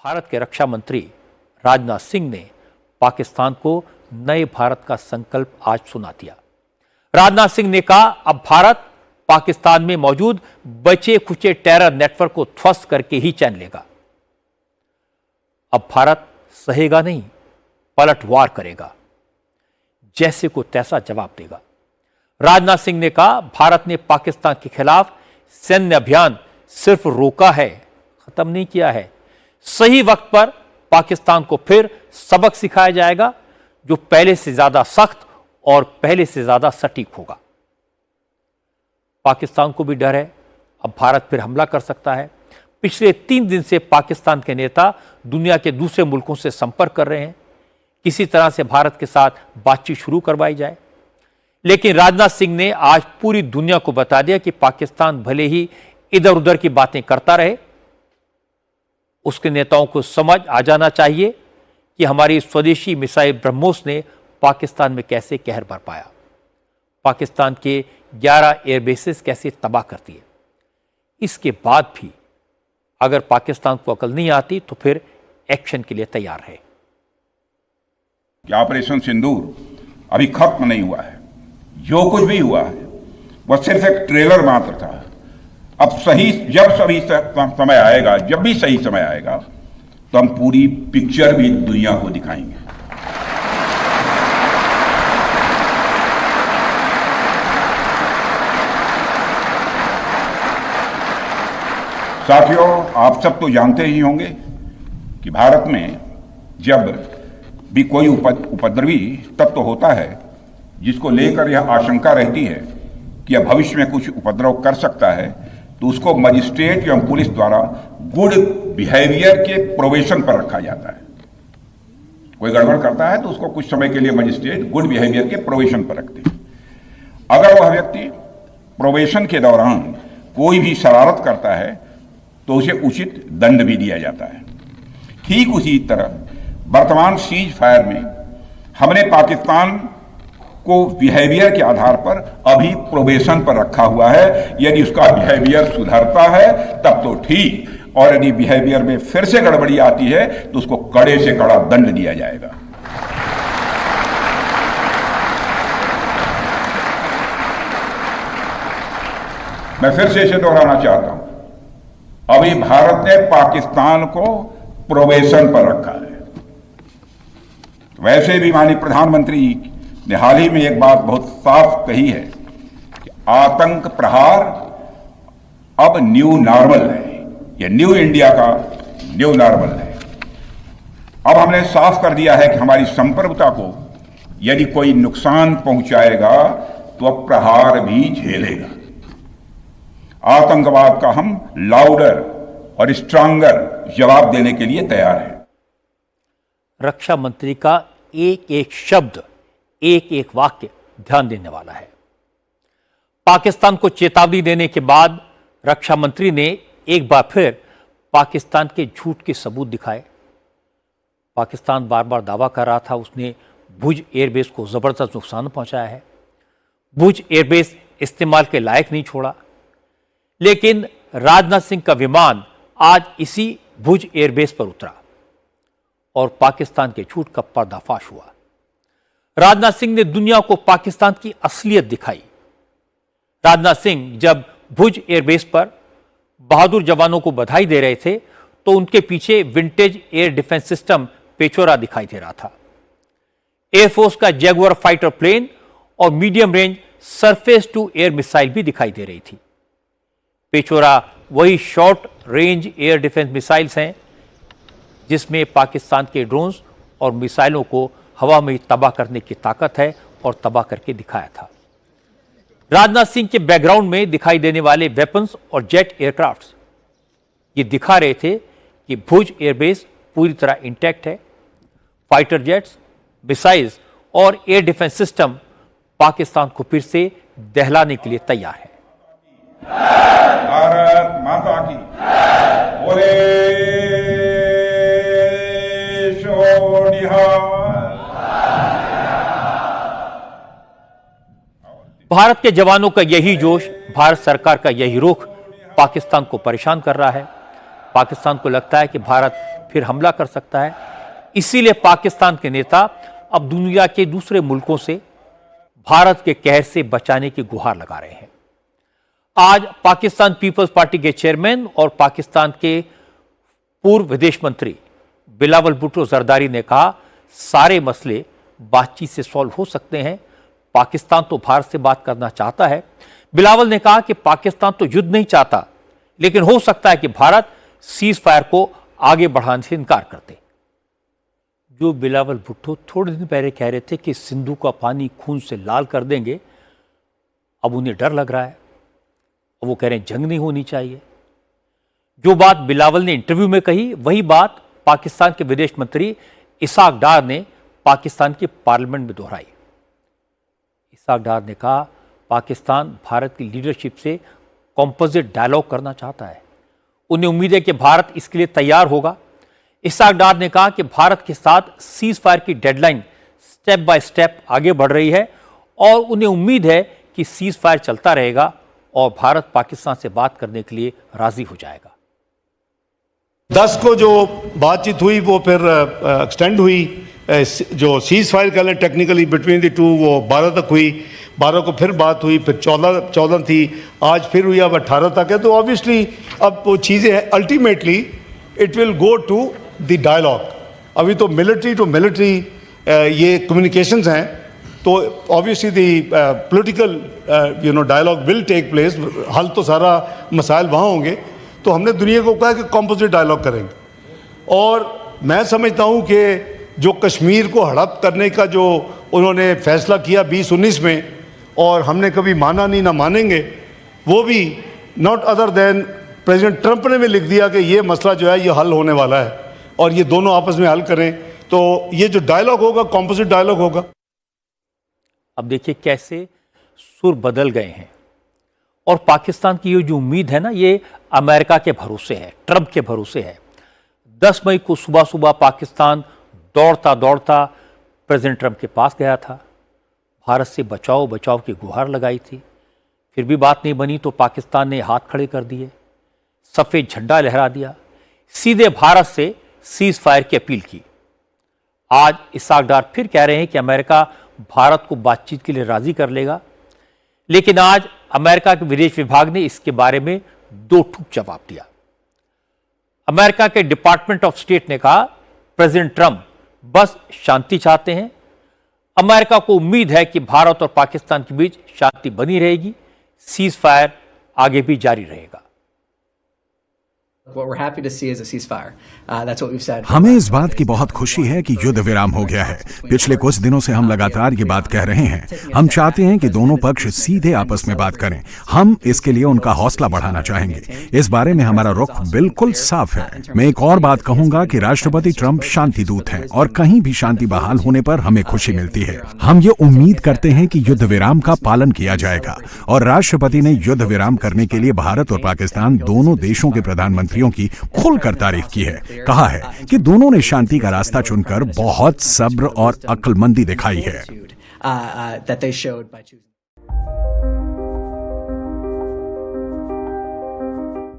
भारत के रक्षा मंत्री राजनाथ सिंह ने पाकिस्तान को नए भारत का संकल्प आज सुना दिया। राजनाथ सिंह ने कहा, अब भारत पाकिस्तान में मौजूद बचे खुचे टेरर नेटवर्क को ध्वस्त करके ही चैन लेगा। अब भारत सहेगा नहीं, पलटवार करेगा, जैसे को तैसा जवाब देगा। राजनाथ सिंह ने कहा, भारत ने पाकिस्तान के खिलाफ सैन्य अभियान सिर्फ रोका है, खत्म नहीं किया है। सही वक्त पर पाकिस्तान को फिर सबक सिखाया जाएगा, जो पहले से ज्यादा सख्त और पहले से ज्यादा सटीक होगा। पाकिस्तान को भी डर है, अब भारत फिर हमला कर सकता है। पिछले 3 दिन से पाकिस्तान के नेता दुनिया के दूसरे मुल्कों से संपर्क कर रहे हैं, किसी तरह से भारत के साथ बातचीत शुरू करवाई जाए। लेकिन राजनाथ सिंह ने आज पूरी दुनिया को बता दिया कि पाकिस्तान भले ही इधर उधर की बातें करता रहे, उसके नेताओं को समझ आ जाना चाहिए कि हमारी स्वदेशी मिसाइल ब्रह्मोस ने पाकिस्तान में कैसे कहर बरपाया, पाकिस्तान के 11 एयरबेसेस कैसे तबाह करती है। इसके बाद भी अगर पाकिस्तान को अकल नहीं आती तो फिर एक्शन के लिए तैयार है। ऑपरेशन सिंदूर अभी खत्म नहीं हुआ है। जो कुछ भी हुआ है वह सिर्फ एक ट्रेलर मात्र था। अब समय आएगा, जब भी सही समय आएगा, तो हम पूरी पिक्चर भी दुनिया को दिखाएंगे। साथियों, आप सब तो जानते ही होंगे कि भारत में जब भी कोई उपद्रवी तत्व होता है जिसको लेकर यह आशंका रहती है कि यह भविष्य में कुछ उपद्रव कर सकता है, तो उसको मजिस्ट्रेट एवं पुलिस द्वारा गुड बिहेवियर के प्रोबेशन पर रखा जाता है। कोई गड़बड़ करता है तो उसको कुछ समय के लिए मजिस्ट्रेट गुड बिहेवियर के प्रोबेशन पर रखते हैं। अगर वह व्यक्ति प्रोबेशन के दौरान कोई भी शरारत करता है तो उसे उचित दंड भी दिया जाता है। ठीक उसी तरह वर्तमान सीज फायर में हमने पाकिस्तान को बिहेवियर के आधार पर अभी प्रोबेशन पर रखा हुआ है। यदि उसका बिहेवियर सुधरता है तब तो ठीक, और यदि बिहेवियर में फिर से गड़बड़ी आती है तो उसको कड़े से कड़ा दंड दिया जाएगा। मैं फिर से इसे दोहराना चाहता हूं, अभी भारत ने पाकिस्तान को प्रोबेशन पर रखा है। वैसे भी माननीय प्रधानमंत्री ने हाल ही में एक बात बहुत साफ कही है कि आतंक प्रहार अब न्यू नॉर्मल है। यह न्यू इंडिया का न्यू नॉर्मल है। अब हमने साफ कर दिया है कि हमारी संप्रभुता को यदि कोई नुकसान पहुंचाएगा तो अब प्रहार भी झेलेगा। आतंकवाद का हम लाउडर और स्ट्रांगर जवाब देने के लिए तैयार हैं। रक्षा मंत्री का एक एक शब्द, एक एक वाक्य ध्यान देने वाला है। पाकिस्तान को चेतावनी देने के बाद रक्षा मंत्री ने एक बार फिर पाकिस्तान के झूठ के सबूत दिखाए। पाकिस्तान बार बार दावा कर रहा था उसने भुज एयरबेस को जबरदस्त नुकसान पहुंचाया है, भुज एयरबेस इस्तेमाल के लायक नहीं छोड़ा। लेकिन राजनाथ सिंह का विमान आज इसी भुज एयरबेस पर उतरा और पाकिस्तान के झूठ का पर्दाफाश हुआ। राजनाथ सिंह ने दुनिया को पाकिस्तान की असलियत दिखाई। राजनाथ सिंह जब भुज एयरबेस पर बहादुर जवानों को बधाई दे रहे थे तो उनके पीछे vintage air defence system Pechora दिखाई दे रहा था। एयरफोर्स का जैगुआर फाइटर प्लेन और medium range surface to air missile भी दिखाई दे रही थी। पेचोरा वही short range air defence missiles हैं जिसमें पाकिस्तान के ड्रोन्स और मिसाइलों को हवा में तबाह करने की ताकत है और तबाह करके दिखाया था। राजनाथ सिंह के बैकग्राउंड में दिखाई देने वाले वेपन्स और जेट एयरक्राफ्ट्स ये दिखा रहे थे कि भुज एयरबेस पूरी तरह इंटैक्ट है। फाइटर जेट्स, मिसाइल्स और एयर डिफेंस सिस्टम पाकिस्तान को फिर से दहलाने के लिए तैयार है। भारत माता की बोले भारत के जवानों का यही जोश, भारत सरकार का यही रुख पाकिस्तान को परेशान कर रहा है। पाकिस्तान को लगता है कि भारत फिर हमला कर सकता है। इसीलिए पाकिस्तान के नेता अब दुनिया के दूसरे मुल्कों से भारत के कहर से बचाने की गुहार लगा रहे हैं। आज पाकिस्तान पीपल्स पार्टी के चेयरमैन और पाकिस्तान के पूर्व विदेश मंत्री बिलावल भुट्टो जरदारी ने कहा, सारे मसले बातचीत से सॉल्व हो सकते हैं। पाकिस्तान तो भारत से बात करना चाहता है। बिलावल ने कहा कि पाकिस्तान तो युद्ध नहीं चाहता, लेकिन हो सकता है कि भारत सीज फायर को आगे बढ़ाने से इनकार कर दे। जो बिलावल भुट्टो थोड़े दिन पहले कह रहे थे कि सिंधु का पानी खून से लाल कर देंगे, अब उन्हें डर लग रहा है। वो कह रहे हैं जंग नहीं होनी चाहिए। जो बात बिलावल ने इंटरव्यू में कही, वही बात पाकिस्तान के विदेश मंत्री इसाक डार ने पाकिस्तान की पार्लियामेंट में दोहराई। इसाक डार ने कहा, पाकिस्तान भारत की लीडरशिप से कॉम्पोजिट डायलॉग करना चाहता है। उन्हें उम्मीद है कि भारत इसके लिए तैयार होगा। इसाक डार ने कहा कि भारत के साथ सीज फायर की डेडलाइन स्टेप बाय स्टेप आगे बढ़ रही है और उन्हें उम्मीद है कि सीज फायर चलता रहेगा और भारत पाकिस्तान से बात करने के लिए राजी हो जाएगा। 10 को जो बातचीत हुई वो फिर एक्सटेंड हुई। जो सीज फायर कर लें टेक्निकली बिटवीन द टू, वो 12 तक हुई। 12 को फिर बात हुई, फिर 14 थी, आज फिर हुई, अब 18 तक है। तो ऑब्वियसली अब वो चीज़ें हैं, ultimately it will go to the dialogue. अभी तो मिलिट्री टू मिलिट्री ये कम्युनिकेशंस हैं, तो obviously the political dialogue will take place. हल तो सारा मसाइल वहाँ होंगे। तो हमने दुनिया को कहा कि कॉम्पोजिट डायलॉग करेंगे। और मैं समझता हूँ कि जो कश्मीर को हड़प करने का जो उन्होंने फैसला किया 2019 में, और हमने कभी माना नहीं ना मानेंगे, वो भी not other than president Trump ने भी लिख दिया कि ये मसला जो है ये हल होने वाला है और ये दोनों आपस में हल करें। तो ये जो डायलॉग होगा कॉम्पोजिट डायलॉग होगा। अब देखिए कैसे सुर बदल गए हैं और पाकिस्तान की ये जो उम्मीद है ना, ये अमेरिका के भरोसे है, ट्रंप के भरोसे है। 10 मई को सुबह सुबह पाकिस्तान दौड़ता दौड़ता प्रेसिडेंट ट्रंप के पास गया था, भारत से बचाओ बचाओ की गुहार लगाई थी। फिर भी बात नहीं बनी तो पाकिस्तान ने हाथ खड़े कर दिए, सफ़ेद झंडा लहरा दिया, सीधे भारत से सीज फायर की अपील की। आज इसाक डार फिर कह रहे हैं कि अमेरिका भारत को बातचीत के लिए राजी कर लेगा, लेकिन आज अमेरिका के विदेश विभाग ने इसके बारे में 2 ठूक जवाब दिया। अमेरिका के डिपार्टमेंट ऑफ स्टेट ने कहा, प्रेसिडेंट ट्रंप बस शांति चाहते हैं। अमेरिका को उम्मीद है कि भारत और पाकिस्तान के बीच शांति बनी रहेगी, सीज फायर आगे भी जारी रहेगा। हमें इस बात की बहुत खुशी है कि युद्ध विराम हो गया है। पिछले कुछ दिनों से हम लगातार ये बात कह रहे हैं। हम चाहते हैं कि दोनों पक्ष सीधे आपस में बात करें। हम इसके लिए उनका हौसला बढ़ाना चाहेंगे। इस बारे में हमारा रुख बिल्कुल साफ है। मैं एक और बात कहूंगा कि राष्ट्रपति ट्रंप शांति दूत हैं और कहीं भी शांति बहाल होने पर हमें खुशी मिलती है। हम ये उम्मीद करते हैं कि युद्ध विराम का पालन किया जाएगा और राष्ट्रपति ने युद्ध विराम करने के लिए भारत और पाकिस्तान दोनों देशों के प्रधानमंत्री की खुलकर तारीफ की है। कहा है कि दोनों ने शांति का रास्ता चुनकर बहुत सब्र और अक्लमंदी दिखाई है।